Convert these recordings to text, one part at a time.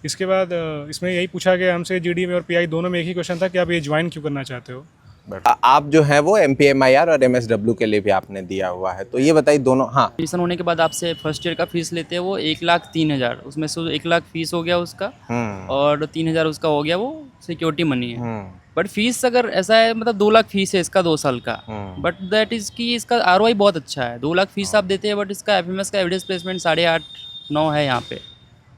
इसके बाद इसमें यही पूछा गया हमसे जीडी में और पीआई दोनों में एक ही क्वेश्चन था कि आप ये ज्वाइन क्यों करना चाहते हो। आप जो है वो MPMIR और MSW के लिए भी आपने दिया हुआ है, तो ये बताइए दोनों। हाँ, एडमिशन होने के बाद आपसे फर्स्ट ईयर का फीस लेते हैं वो 1,03,000, उसमें से 1,00,000 फीस हो गया उसका और 3,000 उसका हो गया वो सिक्योरिटी मनी है। बट फीस अगर ऐसा है मतलब 2,00,000 फीस है इसका 2 साल का, बट दैट इज़ कि इसका ROI बहुत अच्छा है। 2,00,000 फीस आप देते हैं बट इसका FMS का एवरेज प्लेसमेंट 8.5-9 है यहाँ पे,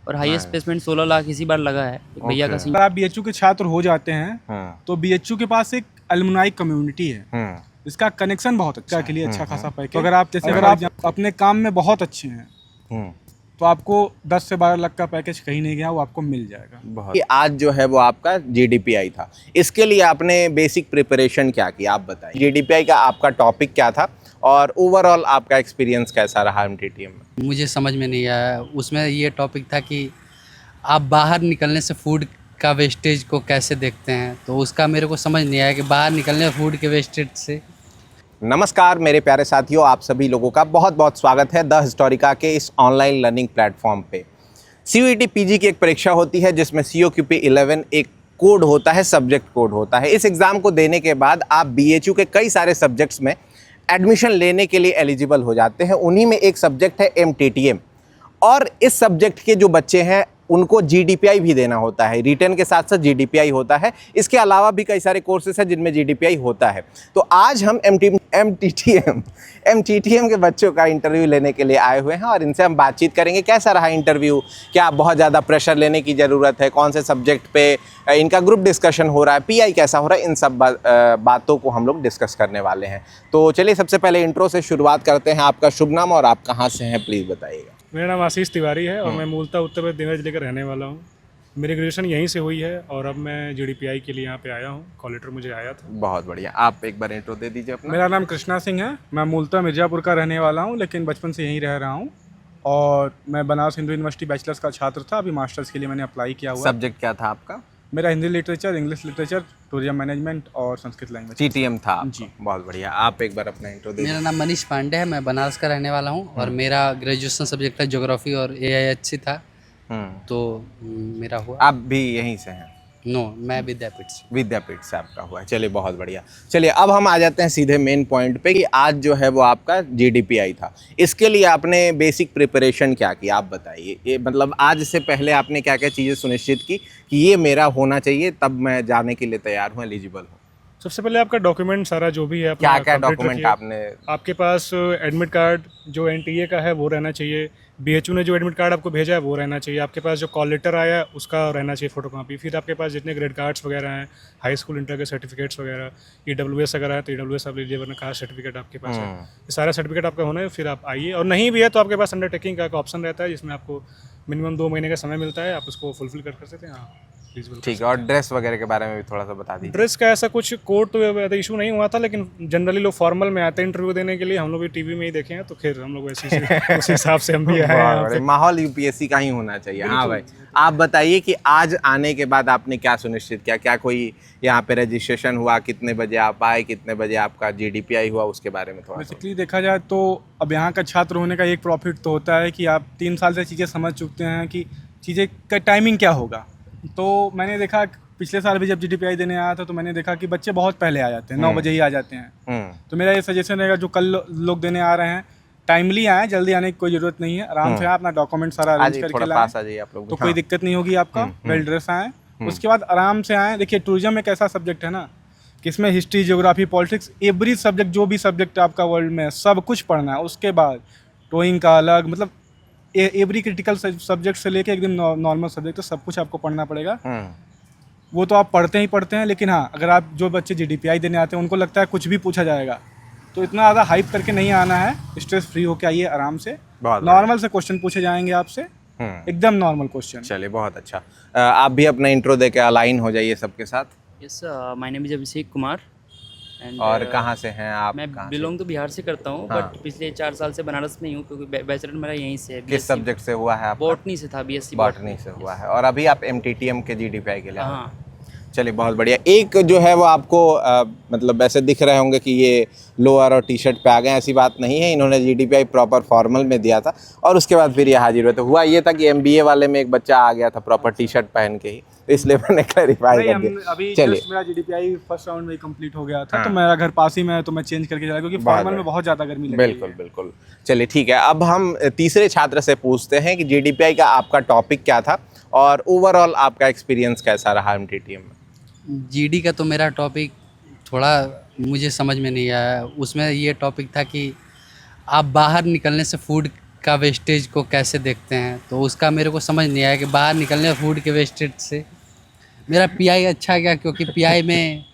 और हाईएस्ट प्लेसमेंट 16,00,000 इसी बार लगा है एक भैया का सीन। अगर आप BHU के छात्र हो जाते हैं तो BHU के पास एक अलुमनाई कम्युनिटी है, इसका कनेक्शन बहुत अच्छा के लिए अच्छा खासा पैकेज। तो अगर आप अपने काम में बहुत अच्छे हैं तो आपको 10 से 12 लाख का पैकेज कहीं नहीं गया, वो आपको मिल जाएगा। आज जो है वो आपका GDPI था, इसके लिए आपने बेसिक प्रिपरेशन क्या की, आप बताइए। GDPI का आपका टॉपिक क्या था और ओवरऑल आपका एक्सपीरियंस कैसा रहा MTTM में? मुझे समझ में नहीं आया। उसमें ये टॉपिक था कि आप बाहर निकलने से फूड का वेस्टेज को कैसे देखते हैं, तो उसका मेरे को समझ नहीं आया कि बाहर निकलने फूड के वेस्टेज से। नमस्कार मेरे प्यारे साथियों, आप सभी लोगों का बहुत बहुत स्वागत है द हिस्टोरिका के इस ऑनलाइन लर्निंग प्लेटफॉर्म पे। CUET PG की एक परीक्षा होती है जिसमें COQP 11 एक कोड होता है, सब्जेक्ट कोड होता है। इस एग्ज़ाम को देने के बाद आप BHU के कई सारे सब्जेक्ट्स में एडमिशन लेने के लिए एलिजिबल हो जाते हैं। उन्हीं में एक सब्जेक्ट है MTTM, और इस सब्जेक्ट के जो बच्चे हैं उनको GDPI भी देना होता है। रिटर्न के साथ साथ GDPI होता है। इसके अलावा भी कई सारे कोर्सेज हैं जिनमें GDPI होता है। तो आज हम MTTM के बच्चों का इंटरव्यू लेने के लिए आए हुए हैं और इनसे हम बातचीत करेंगे। कैसा रहा इंटरव्यू, क्या बहुत ज़्यादा प्रेशर लेने की ज़रूरत है, कौन से सब्जेक्ट पे इनका ग्रुप डिस्कशन हो रहा है, PI कैसा हो रहा है, इन सब बातों को हम लोग डिस्कस करने वाले हैं। तो चलिए सबसे पहले इंट्रो से शुरुआत करते हैं। आपका शुभ नाम और आप कहाँ से हैं, प्लीज़ बताइएगा। मेरा नाम आशीष तिवारी है और मैं मूलतः उत्तर प्रदेश दिनज जिले का रहने वाला हूँ। मेरी ग्रेजुएशन यहीं से हुई है और अब मैं GDPI के लिए यहाँ पे आया हूँ। कॉल लेटर मुझे आया था। बहुत बढ़िया, आप एक बार इंट्रो दे दीजिए अपना। मेरा नाम कृष्णा सिंह है, मैं मूलतः मिर्ज़ापुर का रहने वाला हूँ लेकिन बचपन से यहीं रह रहा हूँ, और मैं बनारस हिंदू यूनिवर्सिटी बैचलर्स का छात्र था। अभी मास्टर्स के लिए मैंने अप्लाई किया हुआ। सब्जेक्ट क्या था आपका? मेरा Hindi literature, English literature, tourism management और संस्कृत लैंग्वेज। TTM था आपका। जी, बहुत बढ़िया। आप एक बार अपना इंट्रो दे। मेरा नाम मनीष पांडे है, मैं बनारस का रहने वाला हूँ और मेरा ग्रेजुएशन सब्जेक्ट था ज्योग्राफी और AIHC था। तो मेरा हुआ। आप भी यहीं से हैं? नो, मैं विद्यापीठ से आपका हुआ है। चलिए बहुत बढ़िया। चलिए अब हम आ जाते हैं सीधे मेन पॉइंट पे कि आज जो है वो आपका GDPI था। इसके लिए आपने बेसिक प्रिपरेशन क्या की, आप बताइए। ये मतलब आज से पहले आपने क्या क्या चीज़ें सुनिश्चित की कि ये मेरा होना चाहिए तब मैं जाने के लिए तैयार हूँ, एलिजिबल हूँ? सबसे पहले आपका डॉक्यूमेंट सारा जो भी है क्या क्या डॉक्यूमेंट आपने? आपके पास एडमिट कार्ड जो NTA का है वो रहना चाहिए। BHU ने जो एडमिट कार्ड आपको भेजा है वो रहना चाहिए। आपके पास जो कॉल लेटर आया है उसका रहना चाहिए फोटोकॉपी। फिर आपके पास जितने ग्रेड कार्ड्स वगैरह हैं, हाई स्कूल इंटर के सर्टिफिकेट्स वगैरह, EWS अगर है तो EWS आप एलिजिबल कास्ट सर्टिफिकेट आपके पास है। ये सारा सर्टिफिकेट आपका होना है, फिर आप आइए। और नहीं भी है तो आपके पास अंडरटेकिंग का ऑप्शन रहता है जिसमें आपको मिनिमम 2 महीने का समय मिलता है, आप उसको फुलफिल कर सकते हैं। हाँ ठीक है। और ड्रेस वगैरह के बारे में भी थोड़ा सा बता दीजिए। ड्रेस का ऐसा कुछ कोड तो इशू नहीं हुआ था, लेकिन जनरली लोग फॉर्मल में आते हैं इंटरव्यू देने के लिए। हम लोग भी टीवी में ही देखे हैं तो फिर हम लोग वैसे उस हिसाब से हम भी आए हैं। माहौल UPSC का ही होना चाहिए। हाँ भाई, आप बताइए कि आज आने के बाद आपने क्या सुनिश्चित किया, क्या कोई यहाँ पे रजिस्ट्रेशन हुआ, कितने बजे आप आए, कितने बजे आपका GDPI हुआ, उसके बारे में थोड़ा। बेसिकली देखा जाए तो अब यहाँ का छात्र होने का एक प्रॉफिट तो होता है कि आप 3 साल से चीज़ें समझ चुकते हैं कि चीज़ें का टाइमिंग क्या होगा। तो मैंने देखा पिछले साल भी जब GDPI देने आया था तो मैंने देखा कि बच्चे बहुत पहले आ जाते हैं, 9 बजे ही आ जाते हैं। तो मेरा ये सजेशन रहेगा जो कल लोग देने आ रहे हैं, टाइमली आए, जल्दी आने की कोई ज़रूरत नहीं है। आराम से अपना डॉक्यूमेंट सारा अरेंज करके लाएं तो कोई दिक्कत नहीं होगी आपका। वेल ड्रेस आएँ, उसके बाद आराम से आएँ। देखिए टूरिज्म एक ऐसा सब्जेक्ट है ना कि इसमें history, geography, politics, every subject जो भी सब्जेक्ट आपका वर्ल्ड में सब कुछ पढ़ना है। उसके बाद टोइंग का अलग, मतलब एवरी क्रिटिकल सब्जेक्ट से लेके एकदम नॉर्मल सब्जेक्ट तो सब कुछ आपको पढ़ना पड़ेगा। वो तो आप पढ़ते ही पढ़ते हैं, लेकिन हाँ अगर आप जो बच्चे GDPI देने आते हैं उनको लगता है कुछ भी पूछा जाएगा तो इतना ज़्यादा हाइप करके नहीं आना है। स्ट्रेस फ्री होके आइए, आराम से नॉर्मल से क्वेश्चन पूछे जाएंगे आपसे, एकदम नॉर्मल क्वेश्चन। चलिए बहुत अच्छा। आप भी अपना इंट्रो दे के अलाइन हो जाइए सबके साथ। Yes, my name is Abhishek Kumar. और कहाँ से हैं आप? मैं बिलोंग तो बिहार से करता हूँ, बट पिछले 4 साल से बनारस में ही हूँ क्योंकि बैचलर मेरा यहीं से है। किस सब्जेक्ट से हुआ है आपका? बॉटनी से था, BSc बॉटनी से हुआ है। और अभी आप MTTM के GDPI के लिए? हाँ। चलिए बहुत बढ़िया। एक जो है वो आपको मतलब ऐसे दिख रहे होंगे कि ये लोअर और टी शर्ट पे आ गए, ऐसी बात नहीं है। इन्होंने GDPI प्रॉपर फॉर्मल में दिया था और उसके बाद फिर ये हाजिर हुए। तो हुआ ये था कि MBA वाले में एक बच्चा आ गया था प्रॉपर टी शर्ट पहन के ही, तो इसलिए मैंने क्लैरिफाई नहीं, कर हम दिया। अभी चलिए जस्ट मेरा GDPI फर्स्ट राउंड में कंप्लीट हो गया था, हाँ। तो मेरा घर पास ही में है, तो मैं चेंज करके चला क्योंकि बहुत फॉर्मल में बढ़िया। बहुत ज़्यादा गर्मी लगी बिल्कुल है। बिल्कुल। चलिए ठीक है, अब हम तीसरे छात्र से पूछते हैं कि GDPI का आपका टॉपिक क्या था और ओवरऑल आपका एक्सपीरियंस कैसा रहा MTTM में। जीडी का तो मेरा टॉपिक थोड़ा मुझे समझ में नहीं आया। उसमें ये टॉपिक था कि आप बाहर निकलने से फूड का वेस्टेज को कैसे देखते हैं, तो उसका मेरे को समझ नहीं आया कि बाहर निकलने फूड के वेस्टेज से मेरा पीआई अच्छा गया, क्योंकि पीआई में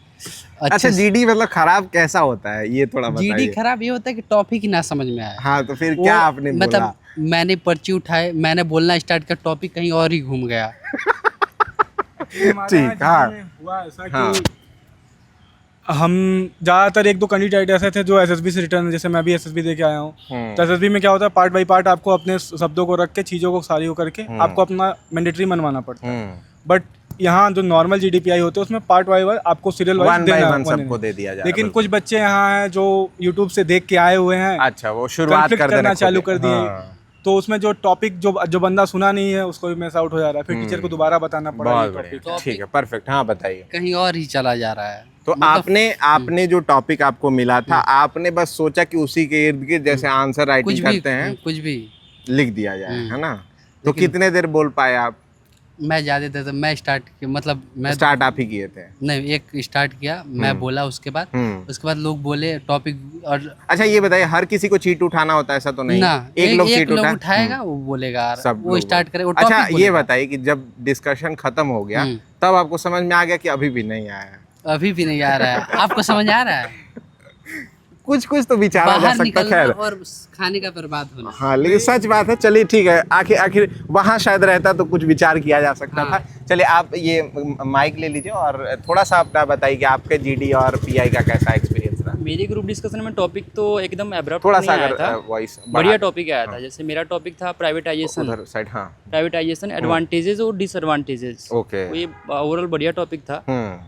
अच्छा GD मतलब खराब कैसा होता है ये थोड़ा जीडी बताइए। खराब ये होता है कि टॉपिक ही ना समझ में आया। हाँ तो फिर वो क्या आपने बोला? मतलब मैंने पर्ची उठाए, मैंने बोलना स्टार्ट किया, टॉपिक कहीं और ही घूम गया। हमारे यहाँ ठीक, हाँ। जीडी में हुआ ऐसा हाँ। कि हम ज़्यादातर एक दो कैंडिडेट ऐसे थे जो SSB से रिटर्न, जैसे मैं भी SSB दे के आया हूँ, तो SSB में क्या होता है, पार्ट बाई पार्ट आपको अपने शब्दों को रख के, चीज़ों को सारी को करके आपको अपना मैंडेटरी मनवाना पड़ता है। बट यहाँ जो नॉर्मल GDPI होते हैं उसमें पार्ट वाई आपको सीरियल वाइज वन बाय देना वन है, सबको दे दिया जाए। लेकिन कुछ बच्चे यहाँ हैं जो यूट्यूब से देख के आए हुए हैं, अच्छा वो शुरुआत conflict कर देना करना चालू खुद ही। कर दिए। हाँ, तो उसमें जो टॉपिक जो बंदा सुना नहीं है उसको भी मिस आउट हो जा रहा है, फिर टीचर को दोबारा बताना पड़ा बहुत ये बढ़िया। टॉपिक। ठीक है परफेक्ट। हाँ बताइए। कहीं और ही चला जा रहा है। तो आपने जो टॉपिक आपको मिला था, आपने बस सोचा कि उसी के इर्द गिर्द जैसे आंसर कुछ राइटिंग भी करते हैं कुछ भी लिख दिया जाए, है ना? तो कितने देर बोल पाए आप? मैं ज़्यादा देर मैं स्टार्ट मतलब मैं स्टार्ट आप ही किए थे? नहीं, एक स्टार्ट किया, मैं बोला, उसके बाद लोग बोले टॉपिक। और अच्छा ये बताइए, हर किसी को चीट उठाना होता है ऐसा तो नहीं? ना, एक लोग चीट लोग उठाए, उठाएगा, वो बोलेगा, सब वो लोग स्टार्ट करे, वो अच्छा topic ये बोलेगा। बताइए कि जब डिस्कशन खत्म हो गया तब आपको समझ में आ गया कि अभी भी नहीं आया? अभी भी नहीं आ रहा है। आपको समझ आ रहा है? कुछ कुछ तो विचारा जा बाहर सकता, निकलना खैर। और खाने का बर्बाद होना। हाँ लेकिन सच बात है। चलिए ठीक है, आखिर वहाँ शायद रहता तो कुछ विचार किया जा सकता था। चलिए आप ये माइक ले लीजिए और थोड़ा सा अपना बताइए कि आपके GD और PI का कैसा एक्सपीरियंस रहा। मेरी ग्रुप डिस्कशन में टॉपिक तो एकदम एब्रप्ट थोड़ा नहीं सा आया अगर था, वॉइस बढ़िया टॉपिक आया था। जैसे मेरा टॉपिक था प्राइवेटाइजेशन, उधर साइड। हाँ प्राइवेटाइजेशन एडवांटेजेस और डिसएडवांटेजेस। ओके। ये ओवरऑल बढ़िया टॉपिक था।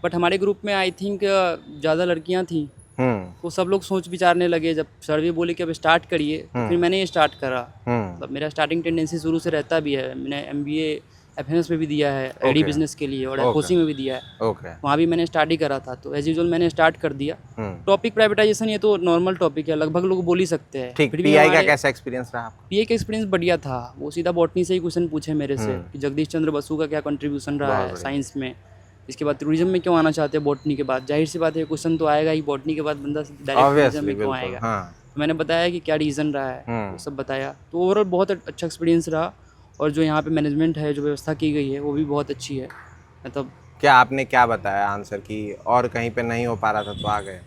बट हमारे ग्रुप में आई थिंक ज़्यादा लड़कियां थी, तो सब लोग सोच विचारने लगे। जब सर भी बोले कि अब स्टार्ट करिए, तो फिर मैंने ये स्टार्ट करा। मतलब मेरा स्टार्टिंग टेंडेंसी शुरू से रहता भी है। मैंने MBA FMS में भी दिया है, एडी बिजनेस के लिए, और FOC में भी दिया है। ओके। वहाँ भी मैंने स्टार्ट ही करा था, तो एज यूजुअल मैंने स्टार्ट कर दिया। टॉपिक प्राइवेटाइजेशन ये तो नॉर्मल टॉपिक है, लगभग लोग बोल ही सकते हैं। ठीक। फिर भी PI का हमारे कैसा एक्सपीरियंस रहा आपका? PI का एक्सपीरियंस बढ़िया था। वो सीधा बॉटनी से ही क्वेश्चन पूछे मेरे से कि जगदीश चंद्र बसु का क्या कंट्रीब्यूशन रहा है साइंस में, इसके बाद टूरिज्म में क्यों आना चाहते हैं बॉटनी के बाद। जाहिर सी बात है क्वेश्चन तो आएगा ही, बॉटनी के बाद बंदा डायरेक्ट टूरिज्म में क्यों आएगा। हाँ। तो मैंने बताया कि क्या रीज़न रहा है, वो सब बताया। तो ओवरऑल बहुत अच्छा एक्सपीरियंस रहा। और जो यहाँ पे मैनेजमेंट है, जो व्यवस्था की गई है, वो भी बहुत अच्छी है। मतलब क्या आपने क्या बताया आंसर की और कहीं पे नहीं हो पा रहा था तो आ गए?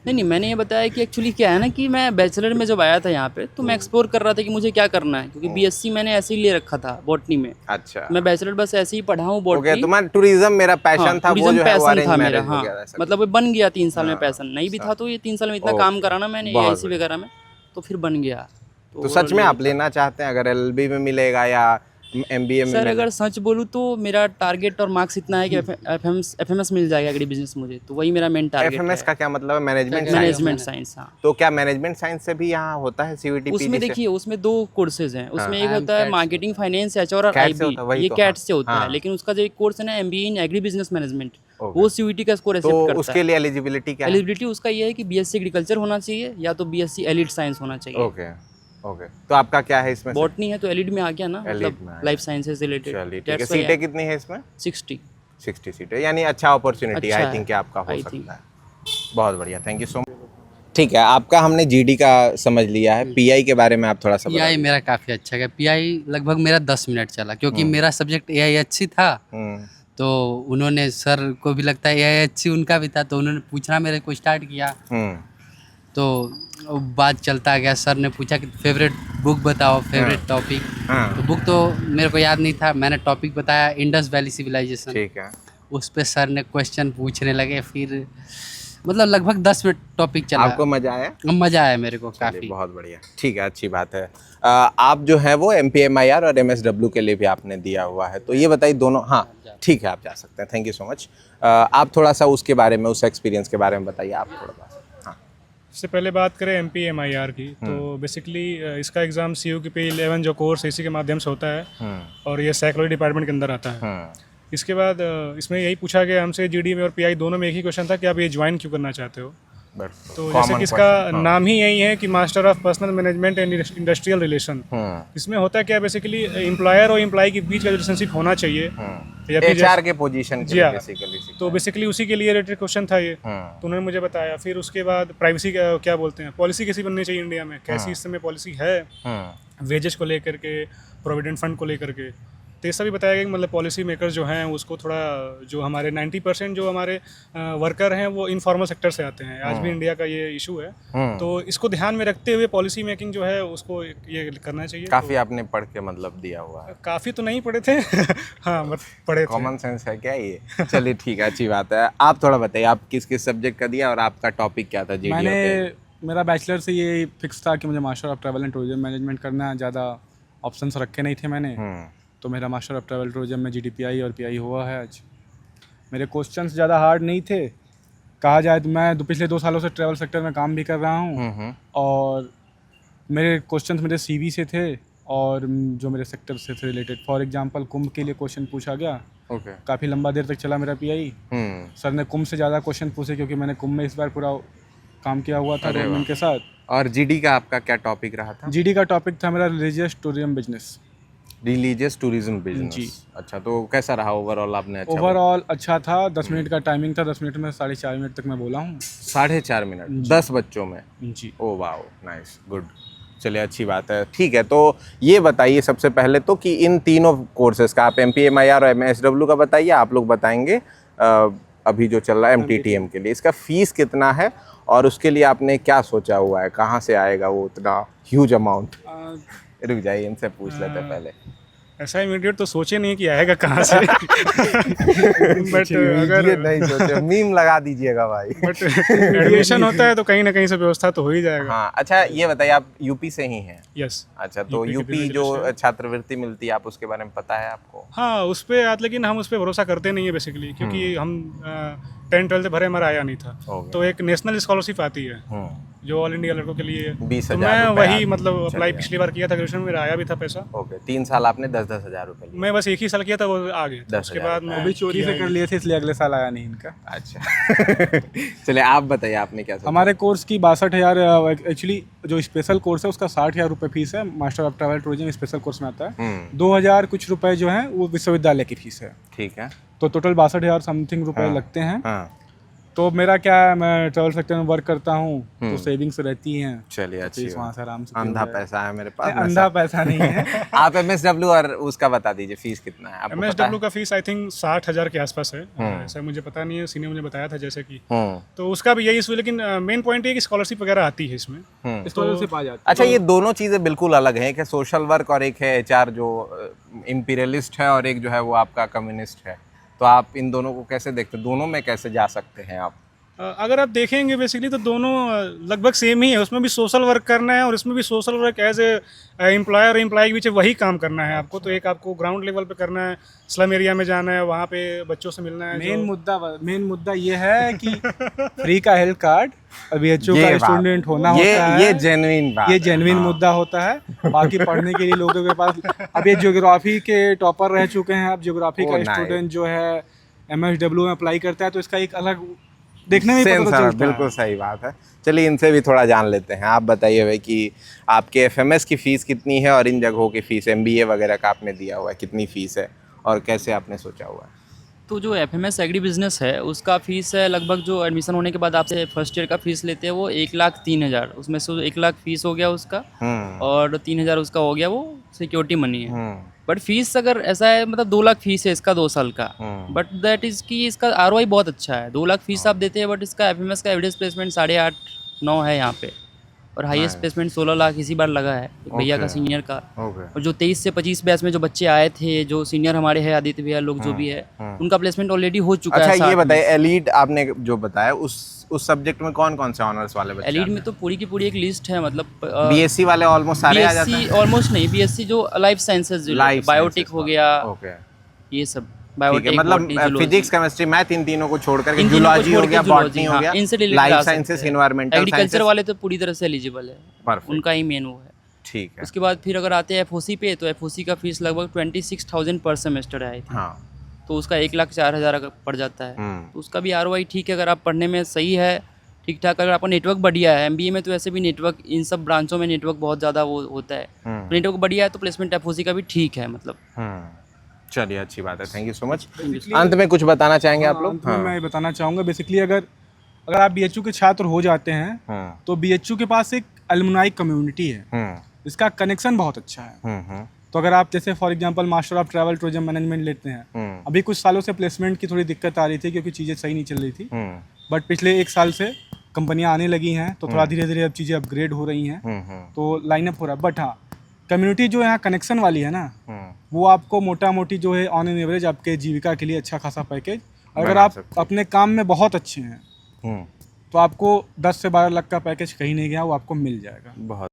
नहीं, मैंने ये बताया कि एक्चुअली क्या है ना कि मैं बैचलर में जब आया था यहाँ पे, तो मैं एक्सप्लोर कर रहा था कि मुझे क्या करना है, क्योंकि BSc मैंने ऐसे ही ले रखा था बॉटनी में। अच्छा। मैं बैचलर बस ऐसे ही पढ़ा हूँ ओके। बॉटनी। तुम्हारा टूरिज्म मेरा पैशन था, वो जो है वो पैशन अरेंज था मेरा। मैरिज हाँ, वगैरह सब। मतलब वो बन गया 3 साल में। पैशन नहीं भी था तो ये 3 साल में इतना काम करा ना मैंने बहुत AIC वगैरह में, तो फिर बन गया। तो सच में आप लेना चाहते हैं? अगर LLB में मिलेगा या MBA में सर अगर सच बोलूँ तो मेरा टारगेट और मार्क्स इतना है कि FMS मिल जाएगा एग्री बिजनेस मुझे, तो वही मेरा मेन टारगेट है। FMS का क्या मतलब है? Management science. Management science. हाँ, तो क्या मैनेजमेंट साइंस से भी यहाँ होता है CUET उसमें PG से? देखिए उसमें 2 कोर्सेज हैं। उसमें एक होता है मार्केटिंग फाइनेंस HR और CAT से IB, होता है, वही ये तो, कैट हाँ। से होता है। लेकिन उसका जो एक कोर्स है ना MBA इन एग्री बिजनेस मैनेजमेंट, वो CUET का स्कोर तो एक्सेप्ट करता उसके है। लिए एलिजिबिलिटी क्या है? एलिजिबिलिटी उसका ये है कि BSc एग्रीकल्चर होना चाहिए या तो BSc एलिड साइंस होना चाहिए। Okay okay. तो आपका क्या है इसमें से? बॉटनी है तो एलिड में आ गया ना, एलिड में मतलब आया। Life sciences related. चलिए ठीक है। सीटें कितनी है इसमें? 60। 60 सीटें, यानी अच्छा अपॉर्चुनिटी अच्छा आई है, थिंक आपका हो I सकता think। है। बहुत बढ़िया, थैंक यू सो मच। ठीक है, आपका हमने GD का समझ लिया है। PI के बारे में आप थोड़ा सा PI मेरा काफ़ी अच्छा गया। PI लगभग मेरा 10 मिनट चला, क्योंकि मेरा सब्जेक्ट AIHC था। तो उन्होंने, सर को भी लगता है AIHC उनका भी था, तो उन्होंने पूछना मेरे को स्टार्ट किया। तो बात चलता गया। सर ने पूछा कि फेवरेट बुक बताओ, फेवरेट टॉपिक। तो बुक तो मेरे को याद नहीं था, मैंने टॉपिक बताया इंडस वैली सिविलाइजेशन। ठीक है। उस पे सर ने क्वेश्चन पूछने लगे। फिर मतलब लगभग 10 मिनट टॉपिक चला। आपको मजा आया? मजा आया मेरे को चलिए, काफी। बहुत बढ़िया, ठीक है, अच्छी बात है। आप जो है वो MPMIR और MSW के लिए भी आपने दिया हुआ है, तो ये बताइए दोनों। हाँ ठीक है, आप जा सकते हैं, थैंक यू सो मच। आप थोड़ा सा उसके बारे में, उस एक्सपीरियंस के बारे में बताइए आप थोड़ा सा। हाँ। इससे पहले बात करें MPMIR की, तो बेसिकली इसका एग्ज़ाम CUPP 11 जो कोर्स इसी के माध्यम से होता है और ये साइकोलॉजी डिपार्टमेंट के अंदर आता है। इसके बाद इसमें यही पूछा गया हमसे GD में और PI दोनों में एक ही क्वेश्चन था कि आप ये ज्वाइन क्यों करना चाहते हो। तो जैसे कि इसका नाम ही यही है कि master of personal management and industrial relation, इसमें होता है क्या, बेसिकली एम्प्लॉयर और एम्प्लॉय के बीच का रिलेशनशिप होना चाहिए या फिर HR के पोजीशन के लिए बेसिकली। तो बेसिकली उसी के लिए रिलेटेड क्वेश्चन था ये। तो उन्होंने मुझे बताया। फिर उसके बाद प्राइवेसी का क्या बोलते हैं, पॉलिसी कैसी बननी चाहिए इंडिया में, कैसी इस समय पॉलिसी है वेजेस को लेकर के, प्रोविडेंट फंड को लेकर के। तो ये सभी बताया गया कि मतलब पॉलिसी मेकर्स जो हैं उसको थोड़ा, जो हमारे 90% जो हमारे वर्कर हैं वो इनफॉर्मल सेक्टर से आते हैं, आज भी इंडिया का ये इशू है। तो इसको ध्यान में रखते हुए पॉलिसी मेकिंग जो है उसको ये करना चाहिए। काफ़ी आपने पढ़ के मतलब दिया हुआ है? काफ़ी तो नहीं पढ़े थे हाँ पढ़े थे। कॉमन सेंस है क्या ये? चलिए ठीक है, अच्छी बात है। आप थोड़ा बताइए, आप किस किस सब्जेक्ट का दिया और आपका टॉपिक क्या था? मेरा बैचलर से ये फिक्स था कि मुझे master of travel and tourism management करना है, ज़्यादा ऑप्शंस रखे नहीं थे मैंने। तो मेरा मास्टर ऑफ ट्रैवल टूरिज्म में GDPI और PI हुआ है आज। मेरे क्वेश्चंस ज़्यादा हार्ड नहीं थे, कहा जाए तो मैं पिछले 2 सालों से ट्रैवल सेक्टर में काम भी कर रहा हूँ और मेरे क्वेश्चंस मेरे CV से थे और जो मेरे सेक्टर से थे रिलेटेड। फॉर एग्जांपल कुंभ के लिए क्वेश्चन पूछा गया, काफ़ी लंबा देर तक चला मेरा PI। सर ने कुंभ से ज़्यादा क्वेश्चन पूछे क्योंकि मैंने कुंभ में इस बार पूरा काम किया हुआ था गवर्नमेंट के साथ। और GD का आपका क्या टॉपिक रहा था? GD का टॉपिक था मेरा religious tourism business. Religious tourism business जी। अच्छा, तो कैसा रहा ओवरऑल? आपने अच्छा ओवरऑल अच्छा था। 10 मिनट का टाइमिंग था, 10 मिनट में 4.5 मिनट तक मैं बोला हूँ। 4.5 मिनट 10 बच्चों में जी। Oh wow, nice, good. चलिए, अच्छी बात है, ठीक है। तो ये बताइए सबसे पहले तो कि इन तीनों कोर्सेज का, आप MPMIR और MSW का बताइए, आप लोग बताएंगे अभी जो चल रहा है MTTM के लिए, इसका फीस कितना है और उसके लिए आपने क्या सोचा हुआ है, कहाँ से आएगा वो उतना ह्यूज अमाउंट? रुक जाइए, इनसे पूछ लेते हैं पहले। ऐसा इमीडिएट तो सोचे नहीं कि आएगा कहाँ से बट अगर ये नहीं सोचे, मीम लगा दीजिएगा भाई। बट एडमिशन होता है तो कहीं ना कहीं से व्यवस्था तो हो ही जाएगा। हाँ, अच्छा ये बताइए, आप यूपी से ही हैं? यस। अच्छा, तो यूपी जो छात्रवृत्ति मिलती है, आप उसके बारे में पता है आपको? हाँ, उस पर लेकिन हम उस पर भरोसा करते नहीं है बेसिकली, क्योंकि हम 10-12 भरे हमारा आया नहीं था। तो एक नेशनल स्कॉलरशिप आती है जो ऑल इंडिया लड़कों के लिए 20,000 तो मैं वही मतलब अप्लाई पिछली बार किया था, ग्रेजुएशन में मेरा आया भी था पैसा। ओके, 3 साल आपने 10-10 हज़ार रुपये लिए? मैं बस एक ही साल किया था, वो आ गया। उसके बाद मैं अभी चोरी से कर लिए थे, इसलिए अगले साल आया नहीं इनका। अच्छा चलिए, आप बताइए आपने क्या सोचा? हमारे कोर्स की 62,000, एक्चुअली जो स्पेशल कोर्स है उसका 60,000 रुपये फीस है। Master of travel tourism special course में आता है। 2,000 कुछ रुपए जो है वो विश्वविद्यालय की फीस है। ठीक है, तो टोटल 62,000 समथिंग रुपए लगते हैं। तो मेरा क्या है, मैं ट्रैवल सेक्टर में वर्क करता हूँ तो सेविंग्स रहती हैं। चलिए, अच्छी वहाँ से आराम से अंधा पैसा है मेरे पास। अंधा पैसा नहीं है। आप MSW और उसका बता दीजिए, फीस कितना है आपको? MSW का फीस आई थिंक 60,000 के आसपास है, ऐसा मुझे पता नहीं है, सीनियर मुझे बताया था जैसे कि। तो उसका भी यही इशू, लेकिन मेन पॉइंट ये कि स्कॉलरशिप वगैरह आती है इसमें। स्कॉलरशिप आ जाती है। अच्छा, ये दोनों चीज़ें बिल्कुल अलग हैं, एक है सोशल वर्क और एक है HR जो इम्पीरियलिस्ट है, और एक जो है वो आपका कम्युनिस्ट है। तो आप इन दोनों को कैसे देखते हैं? दोनों में कैसे जा सकते हैं आप? अगर आप देखेंगे बेसिकली तो दोनों लगभग सेम ही है। उसमें भी सोशल वर्क करना है और इसमें भी social work as a employer और एम्प्लॉय के बीच वही काम करना है आपको। तो एक आपको ग्राउंड लेवल पे करना है, स्लम एरिया में जाना है, वहाँ पे बच्चों से मिलना है। मेन मुद्दा ये है कि फ्री का हेल्थ कार्ड, BHU का स्टूडेंट होना होता है। ये जेन्युइन बात, ये जेन्युइन मुद्दा होता है। बाकी पढ़ने के लिए लोगों के पास, अब ये ज्योग्राफी के टॉपर रह चुके हैं। अब ज्योग्राफी का स्टूडेंट जो है MSW में अप्लाई करता है तो इसका एक अलग देखने में पता चलता है। बिल्कुल सही बात है। चलिए, इनसे भी थोड़ा जान लेते हैं। आप बताइए भाई कि आपके FMS की फ़ीस कितनी है और इन जगहों की फ़ीस, MBA वगैरह का आपने दिया हुआ है, कितनी फ़ीस है और कैसे आपने सोचा हुआ है? तो जो FMS एग्री बिजनेस है उसका फ़ीस है लगभग, जो एडमिशन होने के बाद आपसे फर्स्ट ईयर का फ़ीस लेते हैं वो 1,03,000, उसमें से 1 लाख फीस हो गया उसका और 3,000 उसका हो गया वो सिक्योरिटी मनी है। बट फीस अगर ऐसा है, मतलब 2 लाख फीस है इसका 2 साल का। बट दैट इज़ कि इसका ROI बहुत अच्छा है। 2 लाख फीस आप देते हैं बट इसका FMS का एवरेज प्लेसमेंट 8.5-9 है यहाँ पे। और हाईएस्ट प्लेसमेंट 16 लाख इसी बार लगा है एक भैया का, Okay. सीनियर का। ओके और जो 23 से 25 बैच में जो बच्चे आए थे, जो सीनियर हमारे हैं, आदित्य भैया लोग जो भी है, उनका प्लेसमेंट ऑलरेडी हो चुका है। अच्छा ये 60 में। बताइए, एलीट आपने जो बताया उस सब्जेक्ट में कौन कौन से ऑनर्स वाले बच्चे एलिड में तो पूरी की पूरी एक लिस्ट है, मतलब बीएससी वाले ऑलमोस्ट सारे आ जाते बीएससी हैं? ऑलमोस्ट नहीं, बीएससी जो life sciences, Life biotech sciences हो वाले। गया, ओके ये सब ठीक है, बायोटेक, मतलब फिजिक्स केमिस्ट्री मैथ इन तीनों को छोड़ करके इन तीनों को जूलॉजी छोड़ हो के गया, zoology, बॉटनी हो हाँ, गया, इनसे related लाइफ आ साइंसेस, सकते हैं। Environmental agriculture sciences. वाले तो पूरी तरह से एलिजिबल है, Perfect. उनका ही मेन वो है। ठीक है। उसके बाद फिर अगर आते हैं एफओसी पे, तो एफओसी का फीस लगभग 26,000 पर सेमेस्टर है, हाँ तो उसका 1,04,000 पड़ जाता है। तो उसका भी आरओआई ठीक है, अगर आप पढ़ने में सही है, ठीक ठाक, अगर आपका नेटवर्क बढ़िया है। एमबीए में तो ऐसे भी नेटवर्क, इन सब ब्रांचों में नेटवर्क बहुत ज़्यादा वो होता है, तो नेटवर्क बढ़िया है तो प्लेसमेंट एफओसी का भी ठीक है, मतलब। चलिए अच्छी बात है, थैंक यू सो मच। अंत में कुछ बताना चाहेंगे आप लोग? अंत में मैं ये बताना चाहूँगा, बेसिकली अगर आप बीएचयू के छात्र हो जाते हैं तो बीएचयू के पास एक अलुमनाई कम्युनिटी है, इसका कनेक्शन बहुत अच्छा है। तो अगर आप जैसे for example master of travel tourism management लेते हैं, अभी कुछ सालों से प्लेसमेंट की थोड़ी दिक्कत आ रही थी क्योंकि चीज़ें सही नहीं चल रही थी, बट पिछले 1 साल से कंपनियां आने लगी हैं, तो थोड़ा धीरे धीरे अब चीज़ें अपग्रेड हो रही हैं, तो लाइनअप हो रहा है। बट हाँ, कम्युनिटी जो यहाँ कनेक्शन वाली है ना, वो आपको मोटा मोटी जो है ऑन एन एवरेज आपके जीविका के लिए अच्छा खासा पैकेज, अगर आप अपने काम में बहुत अच्छे हैं तो आपको 10 से 12 लाख का पैकेज कहीं नहीं गया, वो आपको मिल जाएगा। बहुत